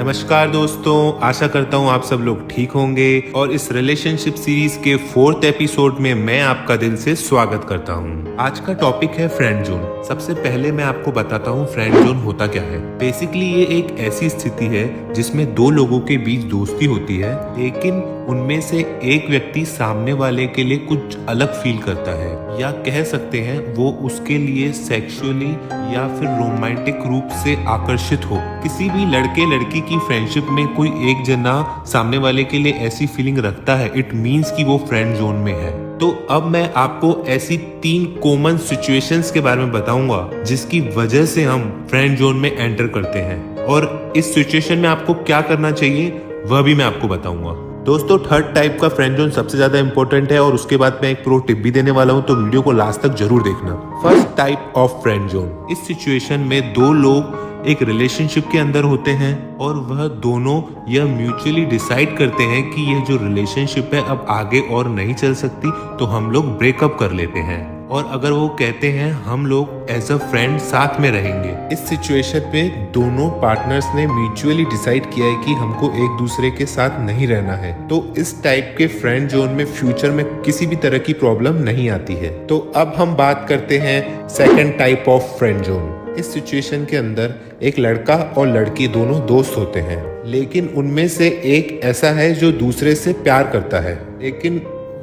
नमस्कार दोस्तों, आशा करता हूँ आप सब लोग ठीक होंगे और इस रिलेशनशिप सीरीज के 4th एपिसोड में मैं आपका दिल से स्वागत करता हूँ। आज का टॉपिक है फ्रेंड जोन। सबसे पहले मैं आपको बताता हूँ फ्रेंड जोन होता क्या है। बेसिकली ये एक ऐसी स्थिति है जिसमें दो लोगों के बीच दोस्ती होती है, लेकिन उनमें से एक व्यक्ति सामने वाले के लिए कुछ अलग फील करता है, या कह सकते हैं वो उसके लिए सेक्सुअली या फिर रोमांटिक रूप से आकर्षित हो। किसी भी लड़के लड़की की फ्रेंडशिप में कोई एक जना सामने वाले के लिए ऐसी फीलिंग रखता है, इट मीन्स कि वो फ्रेंड जोन में है। तो अब मैं आपको ऐसी 3 कॉमन सिचुएशंस के बारे में बताऊंगा जिसकी वजह से हम फ्रेंड जोन में एंटर करते हैं, और इस सिचुएशन में आपको क्या करना चाहिए वह भी मैं आपको बताऊंगा। दोस्तों, 3rd टाइप का फ्रेंड जोन सबसे ज्यादा इंपॉर्टेंट है और उसके बाद मैं एक प्रो टिप भी देने वाला हूं, तो वीडियो को लास्ट तक जरूर देखना। First type of friend zone, इस सिचुएशन में दो लोग एक रिलेशनशिप के अंदर होते हैं और वह दोनों यह म्यूचुअली डिसाइड करते हैं कि यह जो रिलेशनशिप है अब आगे और नहीं चल सकती, तो हम लोग ब्रेकअप कर लेते हैं। और अगर वो कहते हैं हम लोग एज अ फ्रेंड साथ में रहेंगे। इस सिचुएशन में दोनों पार्टनर्स ने म्यूचुअली डिसाइड किया है कि हमको एक दूसरे के साथ नहीं रहना है, तो इस टाइप के फ्रेंड जोन में फ्यूचर में किसी भी तरह की प्रॉब्लम नहीं आती है। तो अब हम बात करते हैं second type of friend zone. इस सिचुएशन के अंदर एक लड़का और लड़की दोनों दोस्त होते हैं, लेकिन उनमें से एक ऐसा है जो दूसरे से प्यार करता है, लेकिन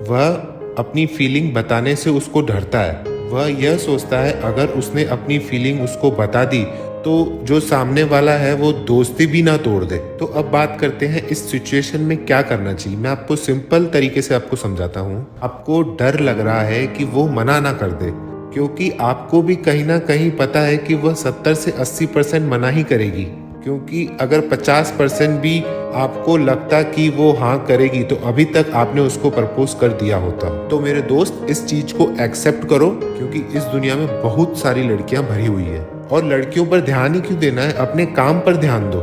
वह अपनी फीलिंग बताने से उसको डरता है। वह यह सोचता है अगर उसने अपनी फीलिंग उसको बता दी तो जो सामने वाला है वो दोस्ती भी ना तोड़ दे। तो अब बात करते हैं इस सिचुएशन में क्या करना चाहिए। मैं आपको सिंपल तरीके से आपको समझाता हूँ। आपको डर लग रहा है कि वो मना ना कर दे, क्योंकि आपको भी कहीं ना कहीं पता है कि वह 70 से 80% मना ही करेगी, क्योंकि अगर 50% भी आपको लगता कि वो हाँ करेगी तो अभी तक आपने उसको प्रपोज कर दिया होता। तो मेरे दोस्त, इस चीज को एक्सेप्ट करो, क्योंकि इस दुनिया में बहुत सारी लड़कियां भरी हुई है। और लड़कियों पर ध्यान ही क्यों देना है, अपने काम पर ध्यान दो।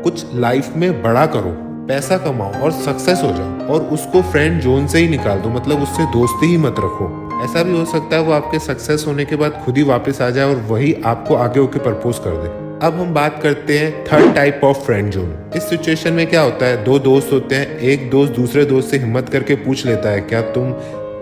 कुछ लाइफ में बड़ा करो, पैसा कमाओ और सक्सेस हो जाओ, और उसको फ्रेंड जोन से ही निकाल दो, मतलब उससे दोस्ती ही मत रखो। ऐसा भी हो सकता है वो आपके सक्सेस होने के बाद खुद ही वापस आ जाए और वही आपको आगे होके प्रपोज कर दे। अब हम बात करते हैं 3rd type of friend zone. इस सिचुएशन में क्या होता है, दो दोस्त होते हैं, एक दोस्त दूसरे दोस्त से हिम्मत करके पूछ लेता है क्या तुम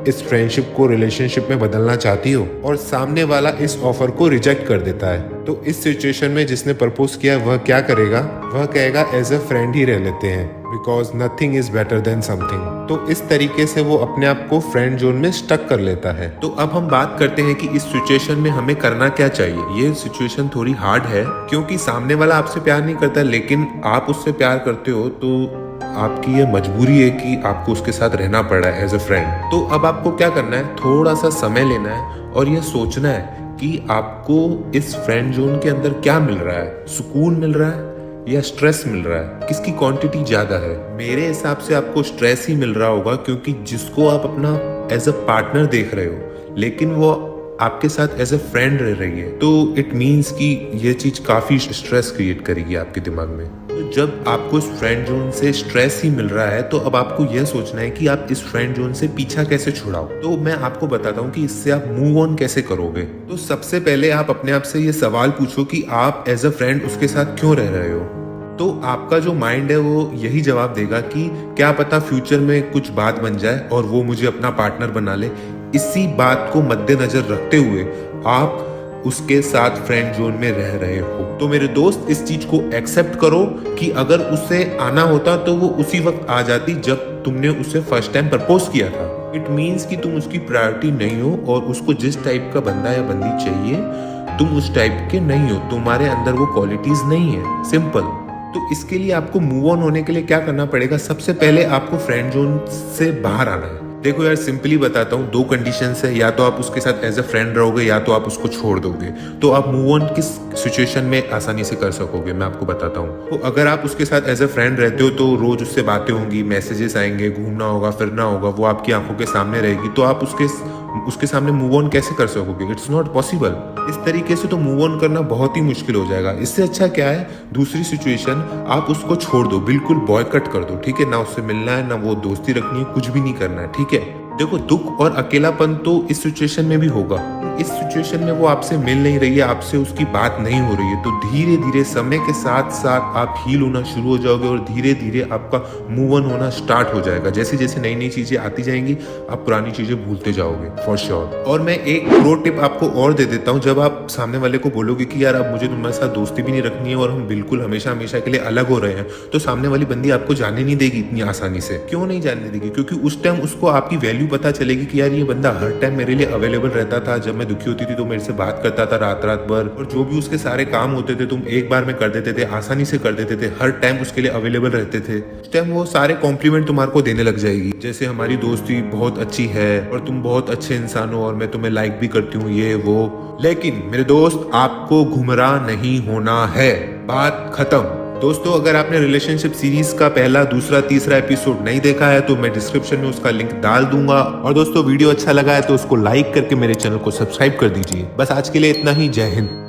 इस फ्रेंडशिप को रिलेशनशिप में बदलना चाहती हो, और सामने वाला इस ऑफर को रिजेक्ट कर देता है। तो इस सिचुएशन में जिसने प्रपोज किया वह क्या करेगा, वह कहेगा एज अ फ्रेंड ही रह लेते हैं, because nothing is better than something. तो इस तरीके से वो अपने आप को फ्रेंड जोन में स्टक कर लेता है। तो अब हम बात करते हैं कि इस सिचुएशन में हमें करना क्या चाहिए। ये सिचुएशन थोड़ी हार्ड है, क्योंकि सामने वाला आपसे प्यार नहीं करता, लेकिन आप उससे प्यार करते हो, तो आपकी ये मजबूरी है कि आपको उसके साथ रहना पड़ रहा है एज अ फ्रेंड। तो अब आपको क्या करना है, थोड़ा सा समय लेना है और यह सोचना है कि आपको इस फ्रेंड जोन के अंदर क्या मिल रहा है। सुकून मिल रहा है या स्ट्रेस मिल रहा है, किसकी क्वांटिटी ज्यादा है। मेरे हिसाब से आपको स्ट्रेस ही मिल रहा होगा, क्योंकि जिसको आप अपना एज अ पार्टनर देख रहे हो लेकिन वो आपके साथ एज अ फ्रेंड रह रही है, तो इट मीन्स कि ये चीज काफी स्ट्रेस क्रिएट करेगी आपके दिमाग में। तो जब आपको इस फ्रेंड जोन से स्ट्रेस ही मिल रहा है, तो अब आपको यह सोचना है कि आप इस फ्रेंड जोन से पीछा कैसे छुड़ाओ। तो मैं आपको बताता हूँ कि इससे आप मूव ऑन कैसे करोगे। तो सबसे पहले आप अपने आप से ये सवाल पूछो कि आप एज अ फ्रेंड उसके साथ क्यों रह रहे हो। तो आपका जो माइंड है वो यही जवाब देगा कि क्या पता फ्यूचर में कुछ बात बन जाए और वो मुझे अपना पार्टनर बना ले। इसी बात को मद्देनजर रखते हुए आप उसके साथ फ्रेंड जोन में रह रहे हो। तो मेरे दोस्त, इस चीज को एक्सेप्ट करो कि अगर उसे आना होता तो वो उसी वक्त आ जाती जब तुमने उसे फर्स्ट टाइम प्रपोज किया था। इट मीन्स कि तुम उसकी प्रायोरिटी नहीं हो और उसको जिस टाइप का बंदा या बंदी चाहिए तुम उस टाइप के नहीं हो, तुम्हारे अंदर वो क्वालिटीज नहीं है। सिंपल। तो इसके लिए आपको मूव ऑन होने के लिए क्या करना पड़ेगा, सबसे पहले आपको फ्रेंड जोन से बाहर आना है। देखो यार, सिंपली बताता हूँ, 2 कंडीशंस है, या तो आप उसके साथ एज अ फ्रेंड रहोगे या तो आप उसको छोड़ दोगे। तो आप मूव ऑन किस सिचुएशन में आसानी से कर सकोगे, मैं आपको बताता हूँ। तो अगर आप उसके साथ एज अ फ्रेंड रहते हो तो रोज उससे बातें होंगी, मैसेजेस आएंगे, घूमना होगा, फिरना होगा, वो आपकी आंखों के सामने रहेगी, तो आप उसके सामने मूव ऑन कैसे कर सकोगे? It's not possible. इस तरीके से तो मूव ऑन करना बहुत ही मुश्किल हो जाएगा। इससे अच्छा क्या है, दूसरी सिचुएशन, आप उसको छोड़ दो, बिल्कुल बॉयकट कर दो, ठीक है ना। उससे मिलना है ना वो दोस्ती रखनी है, कुछ भी नहीं करना है, ठीक है। देखो, दुख और अकेलापन तो इस सिचुएशन में भी होगा। इस सिचुएशन में वो आपसे मिल नहीं रही है, आपसे उसकी बात नहीं हो रही है, तो धीरे धीरे समय के साथ साथ आप हील होना शुरू हो जाओगे और धीरे धीरे आपका मूव ऑन होना स्टार्ट हो जाएगा। जैसे जैसे नई नई चीजें आती जाएंगी, आप पुरानी चीजें भूलते जाओगे फॉर श्योर। और मैं एक प्रो टिप आपको और दे देता हूँ। जब आप सामने वाले को बोलोगे कि यार अब मुझे तुम्हारे साथ दोस्ती भी नहीं रखनी है और हम बिल्कुल हमेशा हमेशा के लिए अलग हो रहे हैं, तो सामने वाली बंदी आपको जाने नहीं देगी इतनी आसानी से। क्यों नहीं जानने देगी? क्योंकि उस टाइम उसको आपकी वैल्यू पता चलेगी कि यार ये बंदा हर टाइम मेरे लिए अवेलेबल रहता था। जब मैं दुखी होती थी तो मेरे से बात करता था रात रात भर, और जो भी उसके सारे काम होते थे तुम एक बार में कर देते थे, आसानी से कर देते थे, हर टाइम उसके लिए अवेलेबल रहते थे। उस टाइम वो सारे कॉम्प्लीमेंट तुम्हारे को देने लग जाएगी, जैसे हमारी दोस्ती बहुत अच्छी है और तुम बहुत अच्छे इंसान हो और मैं तुम्हें लाइक भी करती हूँ, ये वो। लेकिन मेरे दोस्त, आपको गुमराह नहीं होना है, बात खत्म। दोस्तों, अगर आपने रिलेशनशिप सीरीज का पहला, दूसरा, तीसरा एपिसोड नहीं देखा है तो मैं डिस्क्रिप्शन में उसका लिंक डाल दूंगा। और दोस्तों, वीडियो अच्छा लगा है तो उसको लाइक करके मेरे चैनल को सब्सक्राइब कर दीजिए। बस आज के लिए इतना ही। जय हिंद।